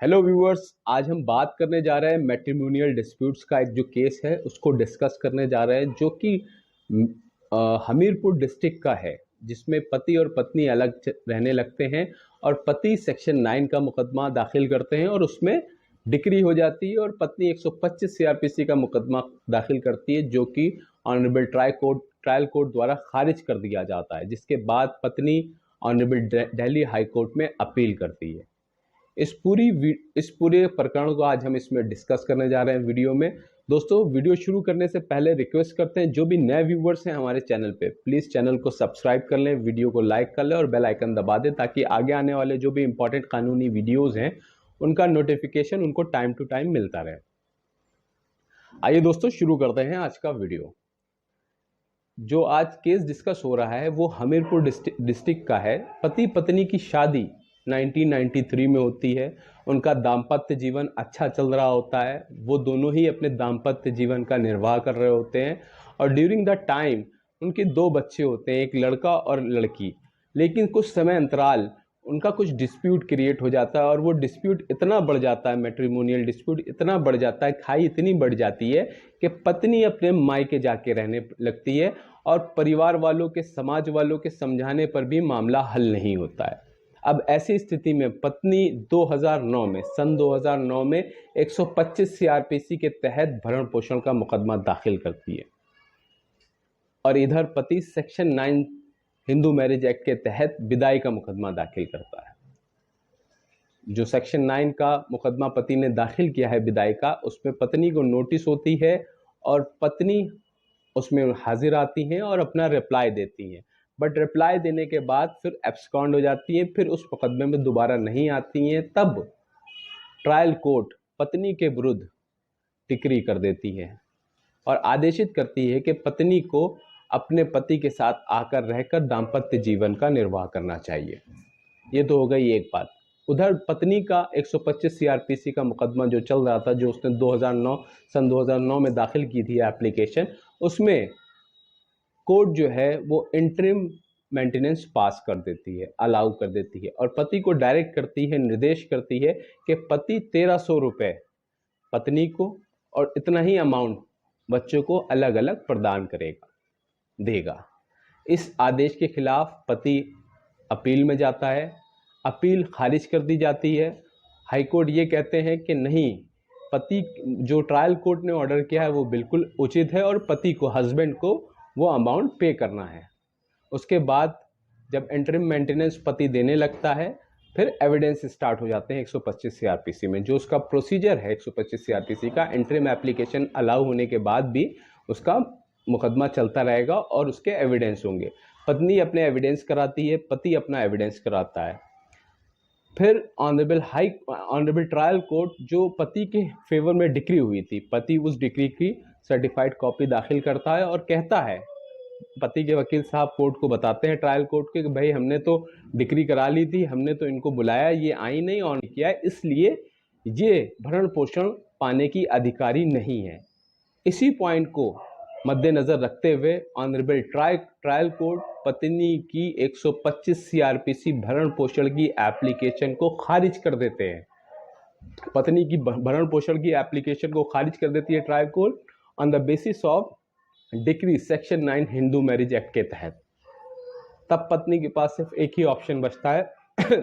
Hello viewers, आज हम बात करने जा रहे हैं मैट्रिमोनियल डिस्प्यूट्स का एक जो केस है उसको डिस्कस करने जा रहे हैं, जो कि हमीरपुर डिस्ट्रिक्ट का है, जिसमें पति और पत्नी अलग रहने लगते हैं और पति सेक्शन 9 का मुकदमा दाखिल करते हैं और उसमें डिक्री हो जाती है और पत्नी 125 सीआरपीसी का मुकदमा दाखिल करती है, जो कि ऑनरेबल ट्रायल कोर्ट द्वारा खारिज कर दिया जाता है, जिसके बाद पत्नी ऑनरेबल दिल्ली हाई कोर्ट में अपील करती है। इस पूरे प्रकरण को आज हम इसमें डिस्कस करने जा रहे हैं वीडियो में। दोस्तों, वीडियो शुरू करने से पहले रिक्वेस्ट करते हैं, जो भी नए व्यूवर्स हैं हमारे चैनल पे, प्लीज़ चैनल को सब्सक्राइब कर लें, वीडियो को लाइक कर लें और बेल आइकन दबा दें, ताकि आगे आने वाले जो भी इंपॉर्टेंट कानूनी वीडियोज़ हैं उनका नोटिफिकेशन उनको टाइम टू टाइम मिलता रहे। आइए दोस्तों, शुरू करते हैं आज का वीडियो। जो आज केस डिस्कस हो रहा है वो हमीरपुर डिस्ट्रिक्ट का है। पति पत्नी की शादी 1993 में होती है। उनका दाम्पत्य जीवन अच्छा चल रहा होता है। वो दोनों ही अपने दाम्पत्य जीवन का निर्वाह कर रहे होते हैं और ड्यूरिंग द टाइम उनके 2 बच्चे होते हैं, एक लड़का और लड़की। लेकिन कुछ समय अंतराल उनका कुछ डिस्प्यूट क्रिएट हो जाता है और वो डिस्प्यूट इतना बढ़ जाता है, मैट्रिमोनियल डिस्प्यूट इतना बढ़ जाता है, खाई इतनी बढ़ जाती है कि पत्नी अपने मायके जाके रहने लगती है और परिवार वालों के, समाज वालों के समझाने पर भी मामला हल नहीं होता है। अब ऐसी स्थिति में पत्नी 2009 में 125 सीआरपीसी के तहत भरण पोषण का मुकदमा दाखिल करती है और इधर पति सेक्शन 9 हिंदू मैरिज एक्ट के तहत विदाई का मुकदमा दाखिल करता है। जो सेक्शन 9 का मुकदमा पति ने दाखिल किया है विदाई का, उसमें पत्नी को नोटिस होती है और पत्नी उसमें हाजिर आती हैं और अपना रिप्लाई देती हैं, बट रिप्लाई देने के बाद फिर एब्सकॉन्ड हो जाती हैं, फिर उस मुकदमे में दोबारा नहीं आती हैं। तब ट्रायल कोर्ट पत्नी के विरुद्ध डिक्री कर देती है और आदेशित करती है कि पत्नी को अपने पति के साथ आकर रहकर दाम्पत्य जीवन का निर्वाह करना चाहिए। ये तो हो गई एक बात। उधर पत्नी का 125 सीआरपीसी का मुकदमा जो चल रहा था, जो उसने सन 2009 में दाखिल की थी एप्लीकेशन, उसमें कोर्ट जो है वो इंटरिम मेंटेनेंस पास कर देती है, अलाउ कर देती है और पति को डायरेक्ट करती है, निर्देश करती है कि पति 1300 रुपये पत्नी को और इतना ही अमाउंट बच्चों को अलग अलग प्रदान देगा। इस आदेश के खिलाफ पति अपील में जाता है। अपील खारिज कर दी जाती है। हाई कोर्ट ये कहते हैं कि नहीं, पति जो ट्रायल कोर्ट ने ऑर्डर किया है वो बिल्कुल उचित है और पति को, हस्बैंड को वो अमाउंट पे करना है। उसके बाद जब इंटरिम मेंटेनेंस पति देने लगता है, फिर एविडेंस स्टार्ट हो जाते हैं 125 सीआरपीसी में। जो उसका प्रोसीजर है 125 सीआरपीसी का, इंटरिम एप्लीकेशन अलाउ होने के बाद भी उसका मुकदमा चलता रहेगा और उसके एविडेंस होंगे। पत्नी अपने एविडेंस कराती है, पति अपना एविडेंस कराता है। फिर ऑनरेबल ट्रायल कोर्ट जो पति के फेवर में डिक्री हुई थी, पति उस डिक्री की सर्टिफाइड कॉपी दाखिल करता है और कहता है, पति के वकील साहब कोर्ट को बताते हैं, ट्रायल कोर्ट के, कि भाई हमने तो डिक्री करा ली थी, हमने तो इनको बुलाया, ये आई नहीं, ऑन किया है, इसलिए ये भरण पोषण पाने की अधिकारी नहीं है। इसी पॉइंट को मद्देनजर रखते हुए ऑनरेबल ट्रायल कोर्ट पत्नी की 125 सीआरपीसी भरण पोषण की एप्लीकेशन को खारिज कर देते हैं। पत्नी की भरण पोषण की एप्लीकेशन को खारिज कर देती है trial court on the basis of decree section 9 Hindu marriage act के तहत। तब पत्नी के पास सिर्फ एक ही ऑप्शन बचता है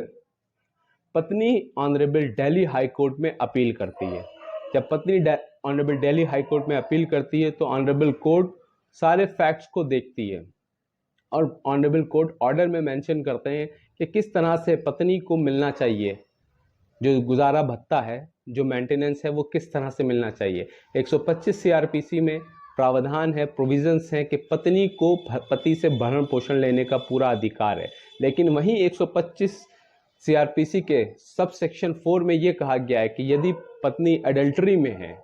पत्नी ऑनरेबल दिल्ली हाई कोर्ट में अपील करती है। जब पत्नी ऑनरेबल दिल्ली हाई कोर्ट में अपील करती है तो ऑनरेबल कोर्ट सारे फैक्ट्स को देखती है और ऑनरेबल कोर्ट ऑर्डर में मेंशन करते हैं कि किस तरह से पत्नी को मिलना चाहिए, जो गुजारा भत्ता है, जो मेंटेनेंस है, वो किस तरह से मिलना चाहिए। 125 सीआरपीसी में प्रावधान है, प्रोविजंस हैं कि पत्नी को पति से भरण पोषण लेने का पूरा अधिकार है। लेकिन वहीं 125 सीआरपीसी के सब सेक्शन 4 में ये कहा गया है कि यदि पत्नी एडल्ट्री में है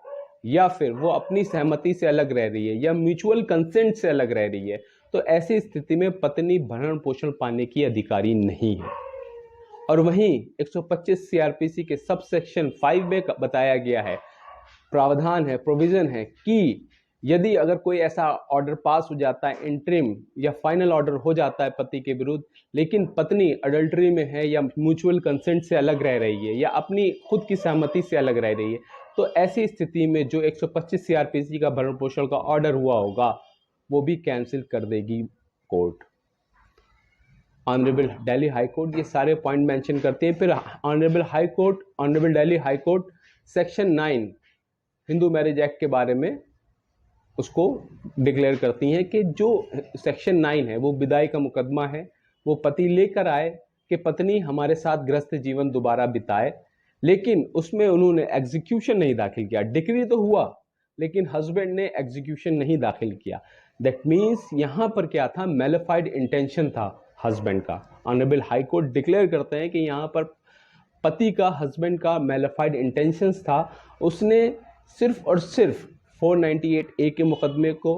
या फिर वो अपनी सहमति से अलग रह रही है या म्यूचुअल कंसेंट से अलग रह रही है, तो ऐसी स्थिति में पत्नी भरण पोषण पाने की अधिकारी नहीं है। और वहीं 125 सीआरपीसी के सब सेक्शन 5 में बताया गया है, प्रावधान है, प्रोविजन है कि यदि अगर कोई ऐसा ऑर्डर पास हो जाता है, इंटरिम या फाइनल ऑर्डर हो जाता है पति के विरुद्ध, लेकिन पत्नी अडल्टरी में है या म्यूचुअल कंसेंट से अलग रह रही है या अपनी खुद की सहमति से अलग रह रही है, तो ऐसी स्थिति में जो 125 सीआरपीसी का भरण पोषण का ऑर्डर हुआ होगा वो भी कैंसिल कर देगी court. Honourable Delhi high court ये सारे पॉइंट मेंशन करती है। फिर honourable Delhi high court section 9 Hindu marriage act के बारे में उसको डिक्लेयर करती हैं कि जो सेक्शन 9 है वो विदाई का मुकदमा है। वो पति लेकर आए कि पत्नी हमारे साथ गृहस्थ जीवन दोबारा बिताए, लेकिन उसमें उन्होंने एग्जीक्यूशन नहीं दाखिल किया। डिक्री तो हुआ लेकिन हस्बैंड ने एग्जीक्यूशन नहीं दाखिल किया। दैट मीन्स यहाँ पर क्या था, मैलिफाइड इंटेंशन था हस्बैंड का। ऑनरेबल हाई कोर्ट डिक्लेयर करते हैं कि यहाँ पर पति का, हस्बैंड का मैलिफाइड इंटेंशंस था। उसने सिर्फ और सिर्फ 498A के मुकदमे को,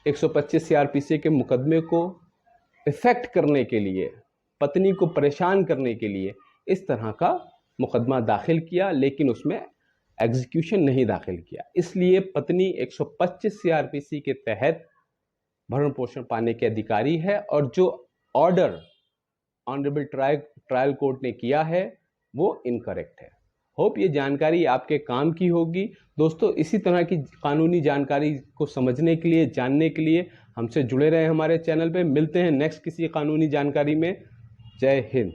125 सीआरपीसी के मुकदमे को इफेक्ट करने के लिए, पत्नी को परेशान करने के लिए इस तरह का मुकदमा दाखिल किया, लेकिन उसमें एग्जीक्यूशन नहीं दाखिल किया। इसलिए पत्नी 125 सीआरपीसी के तहत भरण पोषण पाने के अधिकारी है और जो ऑर्डर ऑनरेबल ट्रायल कोर्ट ने किया है वो इनकरेक्ट है। होप ये जानकारी आपके काम की होगी। दोस्तों, इसी तरह की कानूनी जानकारी को समझने के लिए, जानने के लिए हमसे जुड़े रहें हमारे चैनल पे। मिलते हैं नेक्स्ट किसी कानूनी जानकारी में। जय हिंद।